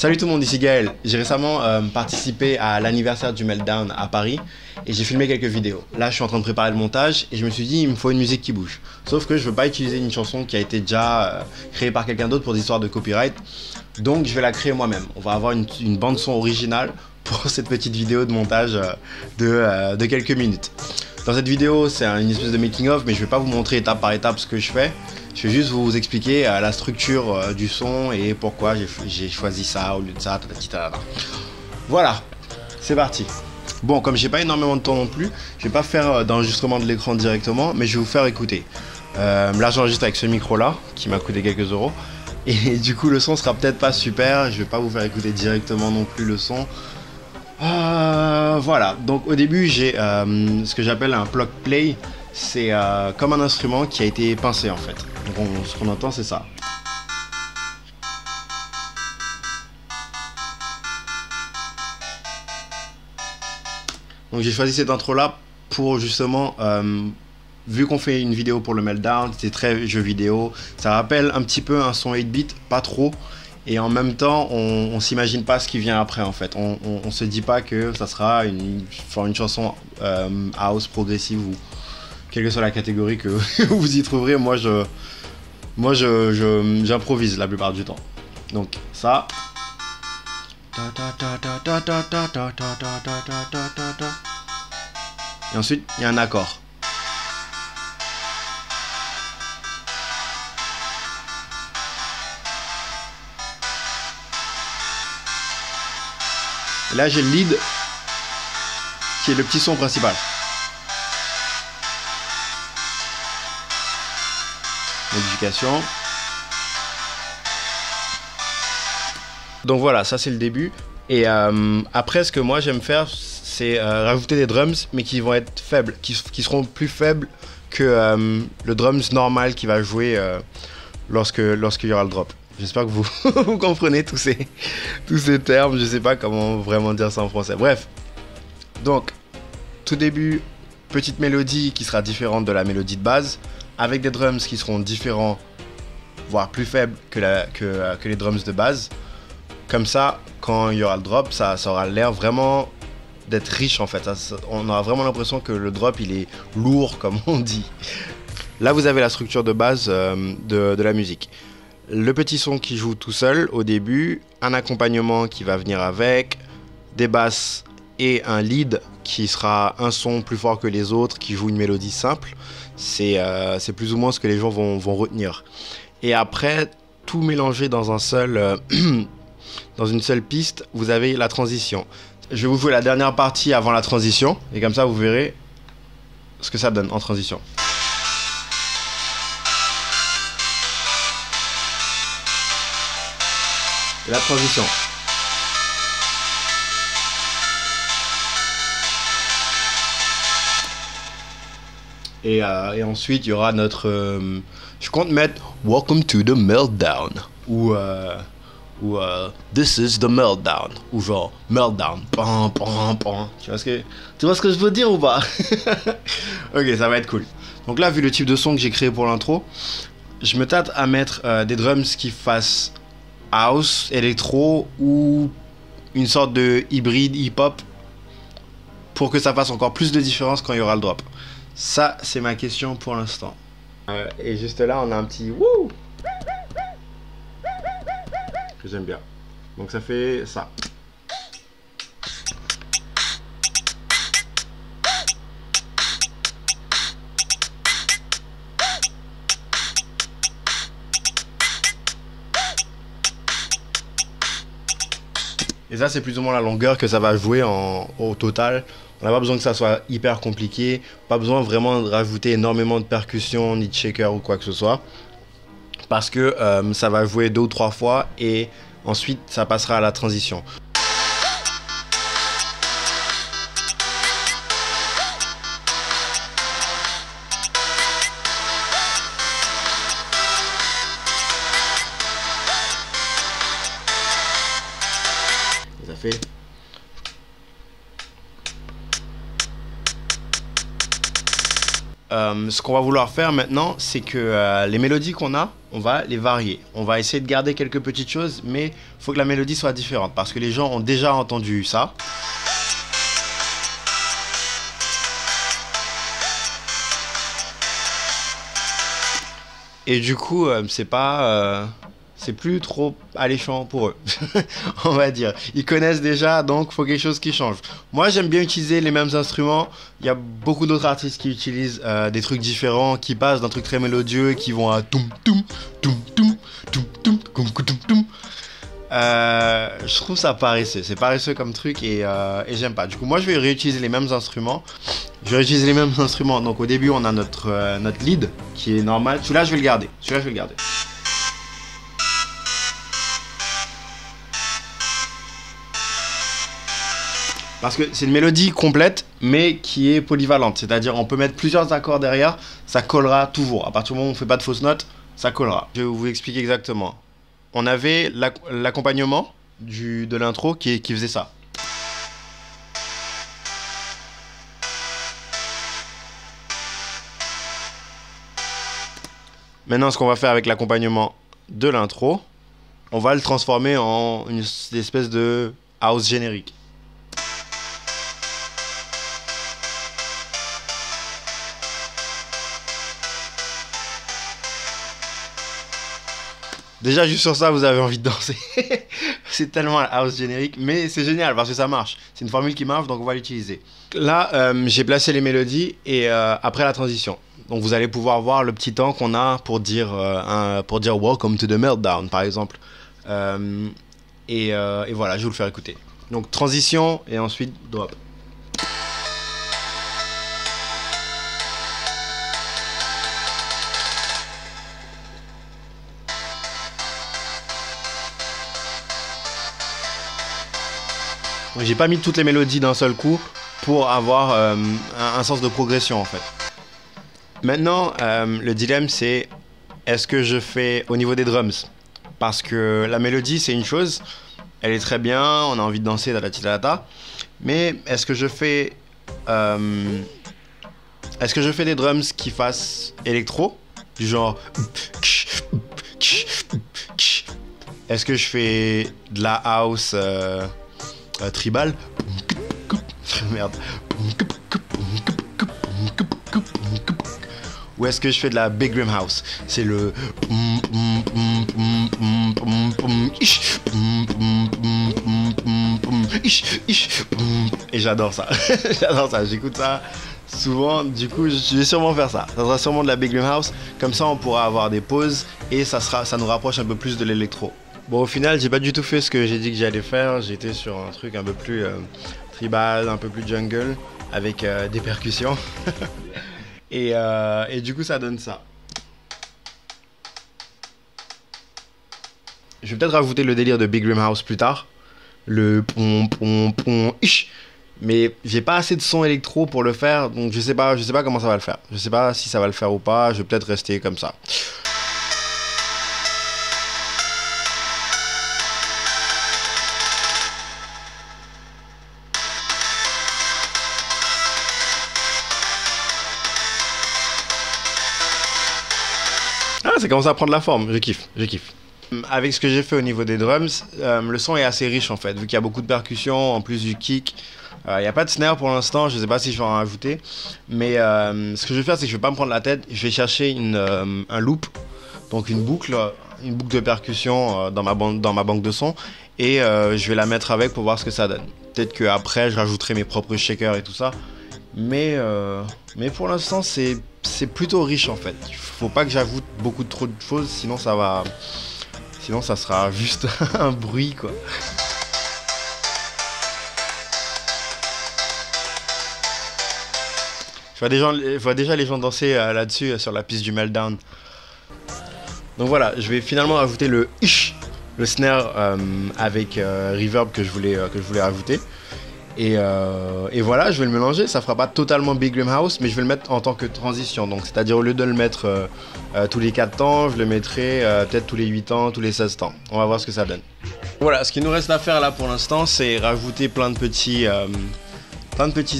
Salut tout le monde, ici Gaël. J'ai récemment participé à l'anniversaire du Meltdown à Paris et j'ai filmé quelques vidéos. Là, je suis en train de préparer le montage et je me suis dit, il me faut une musique qui bouge. Sauf que je veux pas utiliser une chanson qui a été déjà créée par quelqu'un d'autre pour des histoires de copyright. Donc, je vais la créer moi-même. On va avoir une bande son originale pour cette petite vidéo de montage de quelques minutes. Dans cette vidéo, c'est une espèce de making of, mais je vais pas vous montrer étape par étape ce que je fais. Je vais juste vous expliquer la structure du son et pourquoi j'ai choisi ça au lieu de ça. Voilà, c'est parti. Bon, comme j'ai pas énormément de temps non plus, je vais pas faire d'enregistrement de l'écran directement, mais je vais vous faire écouter. Là, j'enregistre avec ce micro-là, qui m'a coûté quelques euros. Et du coup, le son sera peut-être pas super. Je vais pas vous faire écouter directement non plus le son. Voilà, donc au début, j'ai ce que j'appelle un plug play. C'est comme un instrument qui a été pincé en fait. Donc ce qu'on entend, c'est ça. Donc j'ai choisi cette intro là pour justement, vu qu'on fait une vidéo pour le Meltdown, c'est très jeu vidéo, ça rappelle un petit peu un son 8-bit, pas trop, et en même temps on s'imagine pas ce qui vient après en fait, on se dit pas que ça sera une chanson house progressive ou quelle que soit la catégorie que vous y trouverez. Moi j'improvise la plupart du temps. Donc ça. Et ensuite, il y a un accord. Et là, j'ai le lead, qui est le petit son principal. Modification. Donc voilà, ça c'est le début. Et après, ce que moi j'aime faire, c'est rajouter des drums, mais qui vont être faibles, qui seront plus faibles que le drums normal qui va jouer lorsqu'il y aura le drop. J'espère que vous, vous comprenez tous ces termes, je sais pas comment vraiment dire ça en français. Bref, donc tout début, petite mélodie qui sera différente de la mélodie de base, avec des drums qui seront différents, voire plus faibles que les drums de base. Comme ça, quand il y aura le drop, ça aura l'air vraiment d'être riche en fait. On aura vraiment l'impression que le drop il est lourd comme on dit. Là vous avez la structure de base de la musique. Le petit son qui joue tout seul au début, un accompagnement qui va venir avec, des basses et un lead qui sera un son plus fort que les autres, qui joue une mélodie simple. C'est plus ou moins ce que les gens vont retenir. Et après, tout mélangé dans un seul... dans une seule piste, vous avez la transition. Je vais vous jouer la dernière partie avant la transition, et comme ça vous verrez ce que ça donne en transition. Et la transition. Et ensuite il y aura notre... je compte mettre Welcome to the Meltdown ou This is the Meltdown, ou genre Meltdown, pan, pan, pan. Tu vois ce que je veux dire ou pas? Ok, ça va être cool. Donc là, vu le type de son que j'ai créé pour l'intro, je me tâte à mettre des drums qui fassent house, électro ou une sorte de hybride hip-hop pour que ça fasse encore plus de différence quand il y aura le drop. Ça, c'est ma question pour l'instant. Et juste là, on a un petit wouh que j'aime bien. Donc ça fait ça. Et ça, c'est plus ou moins la longueur que ça va jouer au total. On n'a pas besoin que ça soit hyper compliqué. Pas besoin vraiment de rajouter énormément de percussions, ni de shaker ou quoi que ce soit. Parce que ça va jouer 2 ou 3 fois et ensuite ça passera à la transition. Ça fait... ce qu'on va vouloir faire maintenant, c'est que les mélodies qu'on a, on va les varier. On va essayer de garder quelques petites choses, mais il faut que la mélodie soit différente parce que les gens ont déjà entendu ça. Et du coup, c'est plus trop alléchant pour eux, on va dire. Ils connaissent déjà, donc il faut quelque chose qui change. Moi, j'aime bien utiliser les mêmes instruments. Il y a beaucoup d'autres artistes qui utilisent des trucs différents, qui passent d'un truc très mélodieux et qui vont à toum toum toum toum toum toum toum toum toum. Je trouve ça paresseux. C'est paresseux comme truc et j'aime pas. Du coup, moi, je vais réutiliser les mêmes instruments. Je vais utiliser les mêmes instruments. Donc, au début, on a notre lead qui est normal. Celui-là, je vais le garder. Parce que c'est une mélodie complète, mais qui est polyvalente. C'est-à-dire, on peut mettre plusieurs accords derrière, ça collera toujours. À partir du moment où on ne fait pas de fausses notes, ça collera. Je vais vous expliquer exactement. On avait l'accompagnement de l'intro qui faisait ça. Maintenant, ce qu'on va faire avec l'accompagnement de l'intro, on va le transformer en une espèce de house générique. Déjà, juste sur ça, vous avez envie de danser. C'est tellement la house générique, mais c'est génial parce que ça marche. C'est une formule qui marche, donc on va l'utiliser. Là, j'ai placé les mélodies et après la transition. Donc vous allez pouvoir voir le petit temps qu'on a pour dire Welcome to the Meltdown, par exemple. Et voilà, je vais vous le faire écouter. Donc transition et ensuite drop. J'ai pas mis toutes les mélodies d'un seul coup pour avoir un sens de progression en fait. Maintenant, le dilemme c'est est-ce que je fais au niveau des drums? Parce que la mélodie c'est une chose, elle est très bien, on a envie de danser da-da-ti-da-da, mais est-ce que je fais des drums qui fassent électro, du genre est-ce que je fais de la house tribal. Merde. Ou est-ce que je fais de la Big Rim House? C'est le... Et j'adore ça. J'adore ça. J'écoute ça souvent. Du coup, je vais sûrement faire ça. Ça sera sûrement de la Big Rim House. Comme ça, on pourra avoir des pauses et ça nous rapproche un peu plus de l'électro. Bon, au final, j'ai pas du tout fait ce que j'ai dit que j'allais faire. J'étais sur un truc un peu plus tribal, un peu plus jungle, avec des percussions. et du coup, ça donne ça. Je vais peut-être rajouter le délire de Big Rim House plus tard. Le pom pom pom ish. Mais j'ai pas assez de son électro pour le faire, donc je sais pas comment ça va le faire. Je sais pas si ça va le faire ou pas. Je vais peut-être rester comme ça. Ah, ça commence à prendre la forme, je kiffe. Avec ce que j'ai fait au niveau des drums, le son est assez riche en fait, vu qu'il y a beaucoup de percussions, en plus du kick. Il n'y a pas de snare pour l'instant, je ne sais pas si je vais en rajouter. Mais ce que je vais faire, c'est que je ne vais pas me prendre la tête, je vais chercher un loop, donc une boucle de percussion dans ma banque de sons, et je vais la mettre avec pour voir ce que ça donne. Peut-être qu'après, je rajouterai mes propres shakers et tout ça. Mais pour l'instant, c'est plutôt riche en fait. Il faut pas que j'ajoute trop de choses, sinon ça sera juste un bruit quoi. Je vois déjà les gens danser là-dessus sur la piste du Meltdown. Donc voilà, je vais finalement ajouter le snare avec reverb que je voulais rajouter. Et voilà, je vais le mélanger. Ça fera pas totalement Big Rim House, mais je vais le mettre en tant que transition. Donc, c'est-à-dire au lieu de le mettre tous les 4 temps, je le mettrai peut-être tous les 8 temps, tous les 16 temps. On va voir ce que ça donne. Voilà, ce qu'il nous reste à faire là pour l'instant, c'est rajouter plein de petits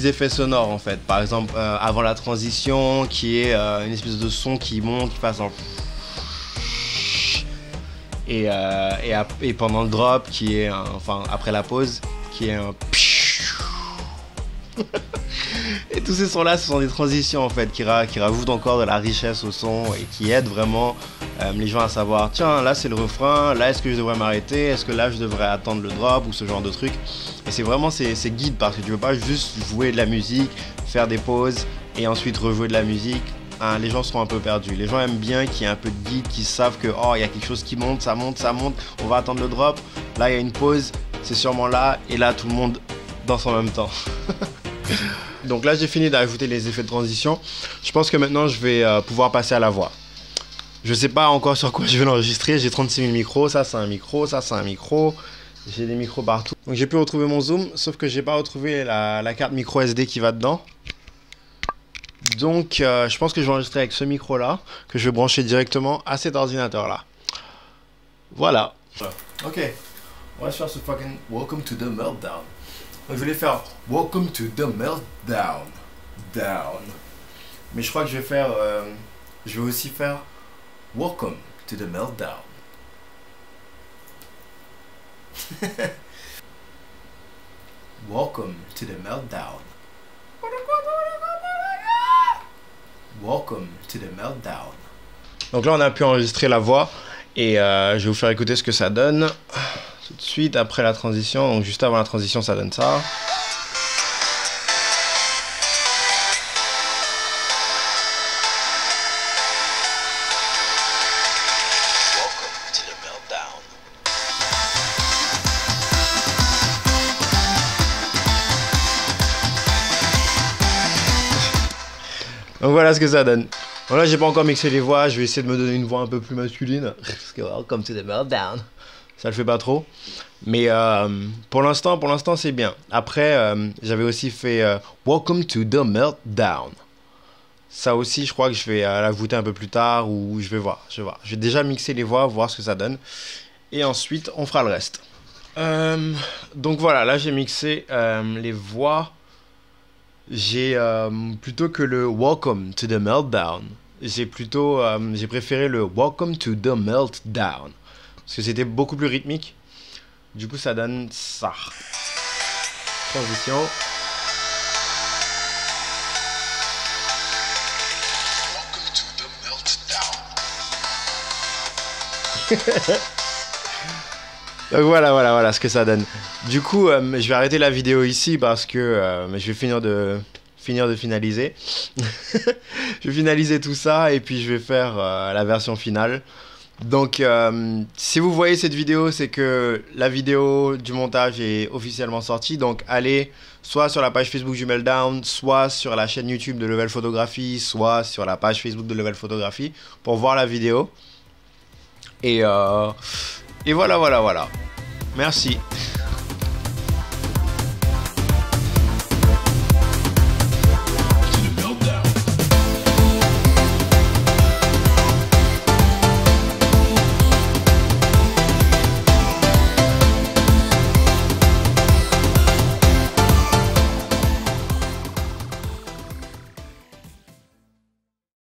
effets sonores en fait. Par exemple, avant la transition, qui est une espèce de son qui monte, qui passe en... et pendant le drop qui est enfin après la pause qui est un et tous ces sons là ce sont des transitions en fait qui rajoutent encore de la richesse au son et qui aident vraiment les gens à savoir tiens là c'est le refrain, là est-ce que je devrais m'arrêter, est-ce que là je devrais attendre le drop ou ce genre de truc. Et c'est vraiment ces guides parce que tu veux pas juste jouer de la musique, faire des pauses et ensuite rejouer de la musique. Hein, les gens seront un peu perdus. Les gens aiment bien qu'il y ait un peu de guide, qui savent que oh il y a quelque chose qui monte, ça monte, on va attendre le drop, là il y a une pause, c'est sûrement là et là tout le monde danse en même temps. Donc là j'ai fini d'ajouter les effets de transition. Je pense que maintenant je vais pouvoir passer à la voix. Je sais pas encore sur quoi je vais l'enregistrer. J'ai 36 000 micros, ça c'est un micro, ça c'est un micro. J'ai des micros partout. Donc j'ai pu retrouver mon zoom, sauf que j'ai pas retrouvé la carte micro SD qui va dedans. Donc je pense que je vais enregistrer avec ce micro là, que je vais brancher directement à cet ordinateur là. Voilà. Ok, on va se faire ce fucking Welcome to the Meltdown. Donc je voulais faire Welcome to the Meltdown. Down. Mais je crois que je vais faire. Je vais aussi faire Welcome to the Meltdown. Welcome to the Meltdown. Welcome to the Meltdown. Donc là on a pu enregistrer la voix et je vais vous faire écouter ce que ça donne tout de suite après la transition. Donc juste avant la transition ça donne ça. Donc voilà ce que ça donne. Voilà, j'ai pas encore mixé les voix, je vais essayer de me donner une voix un peu plus masculine. Parce que Welcome to the Meltdown, ça le fait pas trop. Mais pour l'instant c'est bien. Après, j'avais aussi fait Welcome to the Meltdown. Ça aussi, je crois que je vais l'ajouter un peu plus tard ou je vais voir. Je vais déjà mixer les voix, voir ce que ça donne. Et ensuite, on fera le reste. Donc voilà, là j'ai mixé les voix. J'ai plutôt que le Welcome to the Meltdown, j'ai préféré le Welcome to the Meltdown parce que c'était beaucoup plus rythmique. Du coup, ça donne ça. Transition. Welcome to the Meltdown. Donc voilà ce que ça donne. Du coup, je vais arrêter la vidéo ici parce que je vais finir de finaliser. Je vais finaliser tout ça et puis je vais faire la version finale. Donc, si vous voyez cette vidéo, c'est que la vidéo du montage est officiellement sortie. Donc, allez soit sur la page Facebook du Meltdown, soit sur la chaîne YouTube de Level Photographie, soit sur la page Facebook de Level Photographie pour voir la vidéo. Et voilà. Merci.